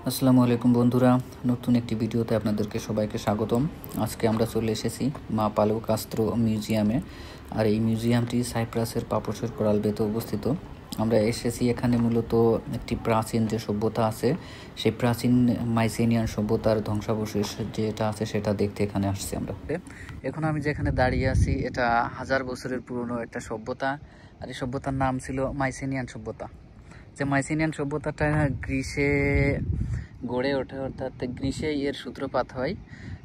আসসালামু আলাইকুম বন্ধুরা, নতুন একটি ভিডিওতে আপনাদেরকে সবাইকে স্বাগতম। আজকে আমরা চলে এসেছি মা পালো কাস্ত্রো মিউজিয়ামে। আর এই মিউজিয়ামটি সাইপ্রাসের পাপোসের কোরাল বেতে অবস্থিত। আমরা এসেছি এখানে মূলত একটি প্রাচীন যে সভ্যতা আছে, সেই প্রাচীন মাইসেনিয়ান সভ্যতার ধ্বংসাবশেষ যেটা আছে সেটা দেখতে এখানে আসছি আমরা। এখন আমি যেখানে দাঁড়িয়ে আছি এটা 1000 বছরের পুরনো একটা সভ্যতা। আর এই সভ্যতার নাম ছিল মাইসেনিয়ান সভ্যতা। যে মাইসেনিয়ান সভ্যতাটা গ্রিসে গড়ে ওঠে, অর্থাৎ গ্রিসে এর সূত্রপাত হয়।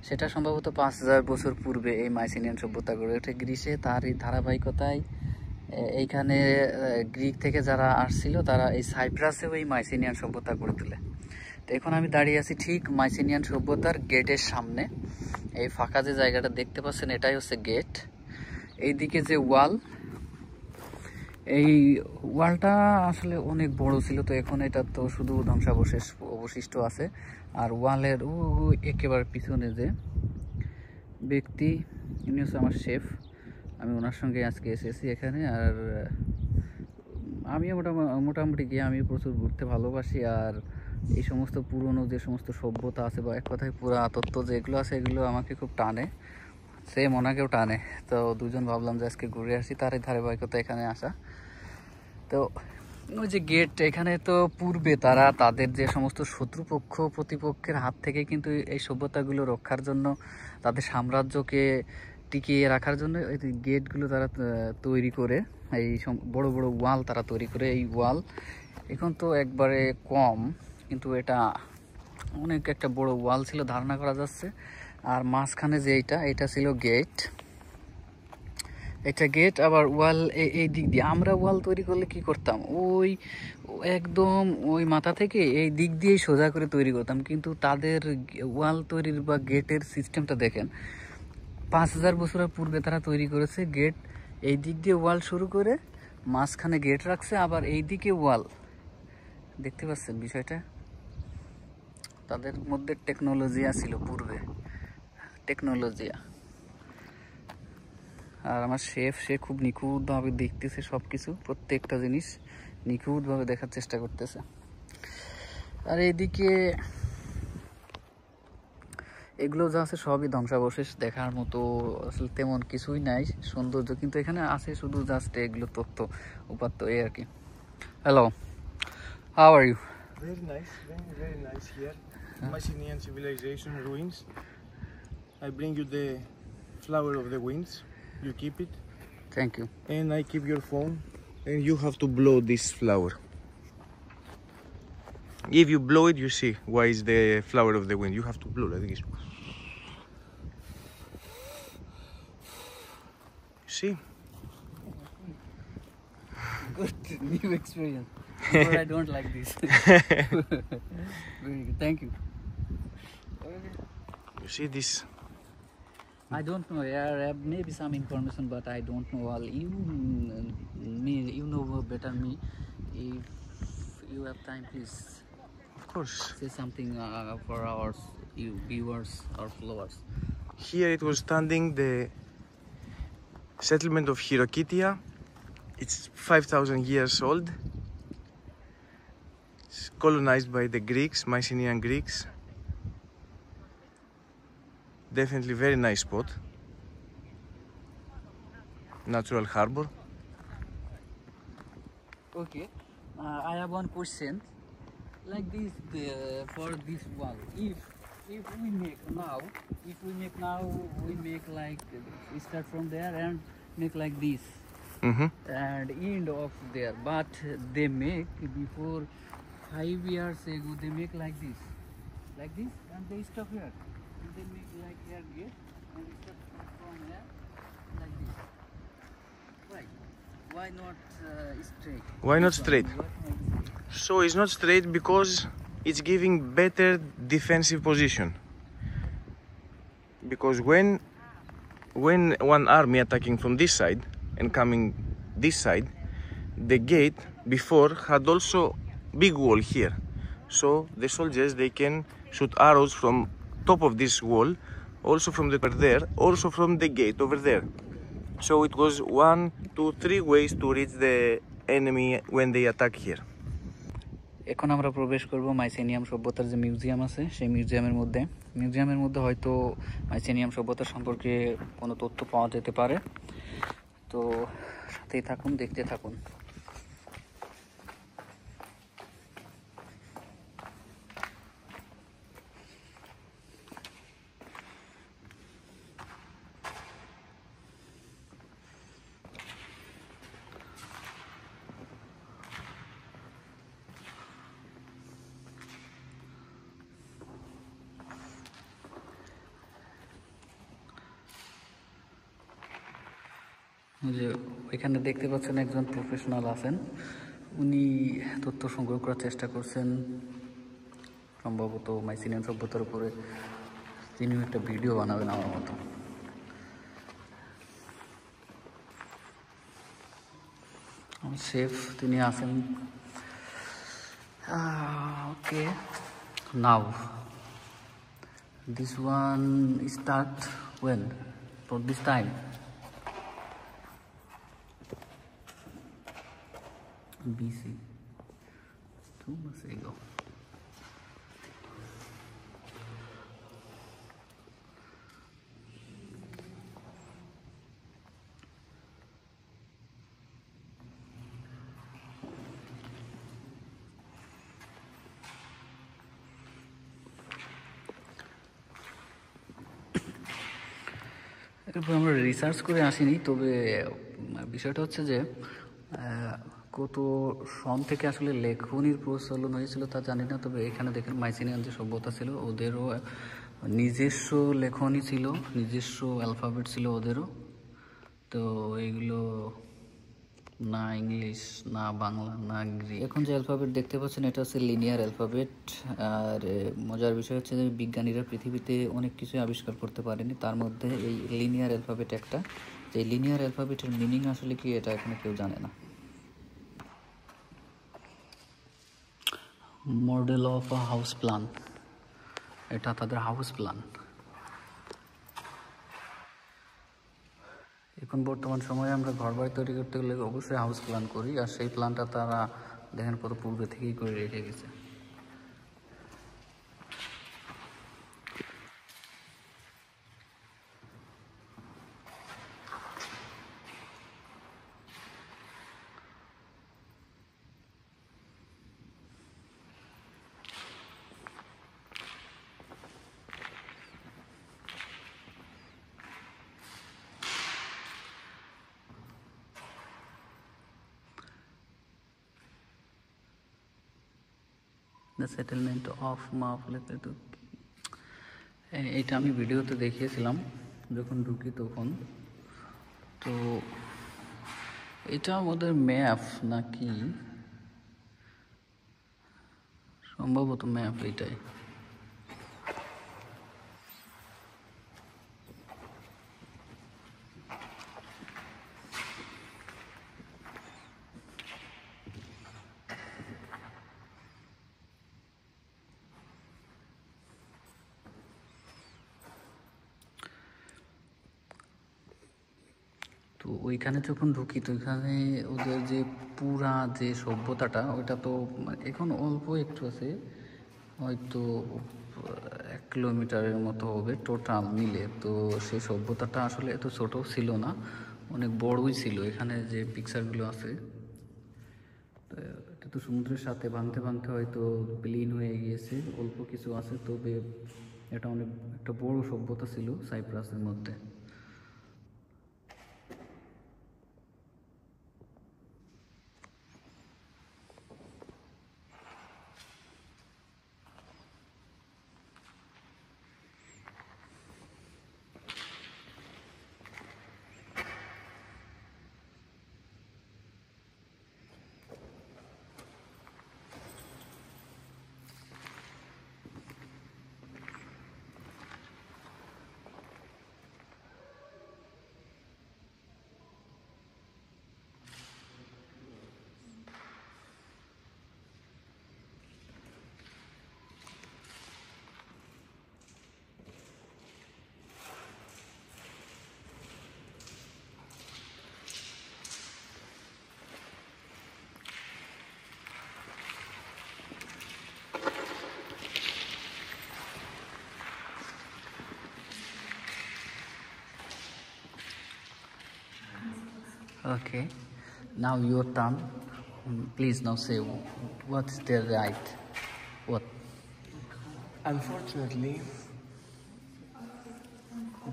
সেটা সম্ভবত 5000 বছর পূর্বে এই মাইসেনিয়ান সভ্যতা গড়ে ওঠে গ্রিসে। তার এই ধারাবাহিকতায় এইখানে গ্রিক থেকে যারা আসছিল তারা এই সাইপ্রাসেও এই মাইসেনিয়ান সভ্যতা গড়ে তোলে। তো এখন আমি দাঁড়িয়ে আছি ঠিক মাইসেনিয়ান সভ্যতার গেটের সামনে। এই ফাঁকা যে জায়গাটা দেখতে পাচ্ছেন এটাই হচ্ছে গেট। এইদিকে যে ওয়াল, এই ওয়ালটা আসলে অনেক বড় ছিল, তো এখন এটা তো শুধু ধ্বংসাবশেষ অবশিষ্ট আছে। আর ওয়ালের একেবারে পিছনে যে ব্যক্তি, ইনি হচ্ছে আমার শেফ। আমি ওনার সঙ্গে আজকে এসেছি এখানে। আর আমিও মোটামুটি গিয়ে আমি প্রচুর ঘুরতে ভালোবাসি। আর এই সমস্ত পুরনো যে সমস্ত সভ্যতা আছে বা এক কথায় পুরাতত্ত্ব যেগুলো আছে এগুলো আমাকে খুব টানে, সেম ওনাকেও টানে। তো দুজন ভাবলাম যে আজকে ঘুরে আসি, তার এই ধারাবাহিকতা এখানে আসা। তো ওই যে গেট, এখানে তো পূর্বে তারা তাদের যে সমস্ত শত্রুপক্ষ প্রতিপক্ষের হাত থেকে কিন্তু এই সভ্যতাগুলো রক্ষার জন্য, তাদের সাম্রাজ্যকে টিকিয়ে রাখার জন্য এই গেটগুলো তারা তৈরি করে, এই বড় বড় ওয়াল তারা তৈরি করে। এই ওয়াল এখন তো একবারে কম, কিন্তু এটা অনেক একটা বড় ওয়াল ছিল ধারণা করা যাচ্ছে। আর মাঝখানে যে এটা ছিল গেট, এটা গেট। আবার ওয়াল এই দিক দিয়ে আমরা ওয়াল তৈরি করলে কি করতাম, ওই একদম ওই মাথা থেকে এই দিক দিয়েই সোজা করে তৈরি করতাম। কিন্তু তাদের ওয়াল তৈরির বা গেটের সিস্টেমটা দেখেন, 5000 বছরের পূর্বে তারা তৈরি করেছে গেট। এই দিক দিয়ে ওয়াল শুরু করে মাঝখানে গেট রাখছে, আবার এই দিকে ওয়াল। দেখতে পাচ্ছেন বিষয়টা? তাদের মধ্যে টেকনোলজিয়া ছিল পূর্বে, টেকনোলজিয়া। আর আমার শেফ, সে খুব নিখুঁতভাবে দেখতেছে সব কিছু, প্রত্যেকটা জিনিস নিখুঁতভাবে দেখার চেষ্টা করতেছে। আর এইদিকে এগুলো যা আছে সবই ধ্বংসাবশেষ, দেখার মতো আসলে তেমন কিছুই নাই সৌন্দর্য, কিন্তু এখানে আছে শুধু জাস্ট এগুলো তথ্য উপাত্ত, এই আর কি। Hello, how are you? Very nice, very nice here. Mycenaean civilization ruins. I bring you the flower of the winds. You keep it. Thank you. And I keep your phone. And you have to blow this flower. If you blow it, you see why is the flower of the wind. You have to blow like this. See? Good, new experience. But I don't like this. Very good, thank you. You see this? I don't know. Yeah, maybe some information, but I don't know all. You know better me. If you have time, please Of course. say something for our viewers or followers. Here it was standing the settlement of Hirokitia. It's 5,000 years old. It's colonized by the Greeks, Mycenaean Greeks. Definitely very nice spot. Natural harbor. Okay, I have one question. Like this, for this wall, if we make now, we make like we start from there and make like this. And end of there, but they make before 5 years ago they make like this, and they stop here, and they make like here gate, and they start from here like this. Why not straight? Why not straight? Why not? So it's not straight because it's giving better defensive position. Because when one army attacking from this side and coming this side, the gate before had also big wall here. So the soldiers, they can shoot arrows from top of this wall, also from the there, also from the gate over there. So it was 1, 2, 3 ways to reach the enemy when they attack here. এখন আমরা প্রবেশ করব মাইসেনিয়াম সভ্যতার যে museum আছে সেই মিউজিয়ামের মধ্যে। মিউজিয়ামের মধ্যে হয়তো মাইসেনিয়াম সভ্যতা সম্পর্কে কোনো তথ্য পাওয়া যেতে পারে, তো সাথেই থাকুন, দেখতে থাকুন। যে এখানে দেখতে পাচ্ছেন একজন প্রফেশনাল আছেন, উনি তথ্য সংগ্রহ করার চেষ্টা করছেন সম্ভবত মাইসেনিয়াম সভ্যতার উপরে। তিনিও একটা ভিডিও বানাবেন আমার মতো। শেফ তিনি আছেন। ওকে, নাও this one start when for this time BC 2 months ago. এরপর আমরা রিসার্চ করে আসিনি, তবে বিষয়টা হচ্ছে যে কত সন থেকে আসলে লেখনির প্রচলন হয়েছিল তা জানি না, তবে এখানে দেখেন মাইসেনিয়ান যে সভ্যতা ছিল ওদেরও নিজস্ব লেখনী ছিল, নিজস্ব অ্যালফাবেট ছিল ওদেরও। তো এইগুলো না ইংলিশ, না বাংলা, না গ্রিক। এখন যে অ্যালফাবেট দেখতে পাচ্ছেন এটা হচ্ছে লিনিয়ার অ্যালফাবেট। আর মজার বিষয় হচ্ছে যে বিজ্ঞানীরা পৃথিবীতে অনেক কিছুই আবিষ্কার করতে পারেনি, তার মধ্যে এই লিনিয়ার অ্যালফাবেট একটা। যে লিনিয়ার অ্যালফাবেটের মিনিং আসলে কি এটা এখনো কেউ জানে না। Model of a house plan, এটা তাদের হাউস প্ল্যান। এখন বর্তমান সময়ে আমরা ঘর বাড়ি তৈরি করতে গেলে অবশ্যই হাউস প্ল্যান করি, আর সেই প্ল্যানটা তারা দেখেন কত পূর্বে থেকেই করে রেখে গেছে। দ্য সেটেলমেন্ট অফ মাফলেটু, এটা আমি ভিডিওতে দেখিয়েছিলাম যখন ঢুকি তখন। তো এটা আমাদের ম্যাপ নাকি, সম্ভবত ম্যাপ এটাই। তো ওইখানে যখন ঢুকি তো ওইখানে ওদের যে পুরা যে সভ্যতাটা ওইটা তো এখন অল্প একটু আছে, হয়তো 1 কিলোমিটারের মতো হবে টোটাল মিলে। তো সেই সভ্যতাটা আসলে এত ছোট ছিল না, অনেক বড়ই ছিল। এখানে যে পিকচারগুলো আছে তো এটা তো সমুদ্রের সাথে ভাঙতে ভাঙতে হয়তো বিলীন হয়ে গিয়েছে, অল্প কিছু আছে, তবে এটা অনেক একটা বড় সভ্যতা ছিল সাইপ্রাসের মধ্যে। Okay. Now your turn. Please now say what's the right? What? Unfortunately,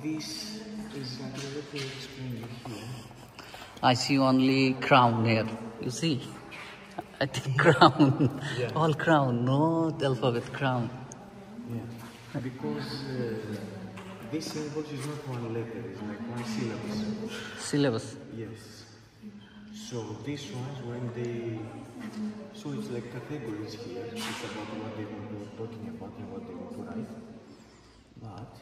this is not able to explain you here. I see only crown here. You see? I think crown. Yeah. All crown, not alphabet crown. Yeah. Because this symbol is not one letter, it's like one syllable. Syllabus. Yes. So these ones, when they, so it's like categories here. It's about what they were talking about and what they want to write. But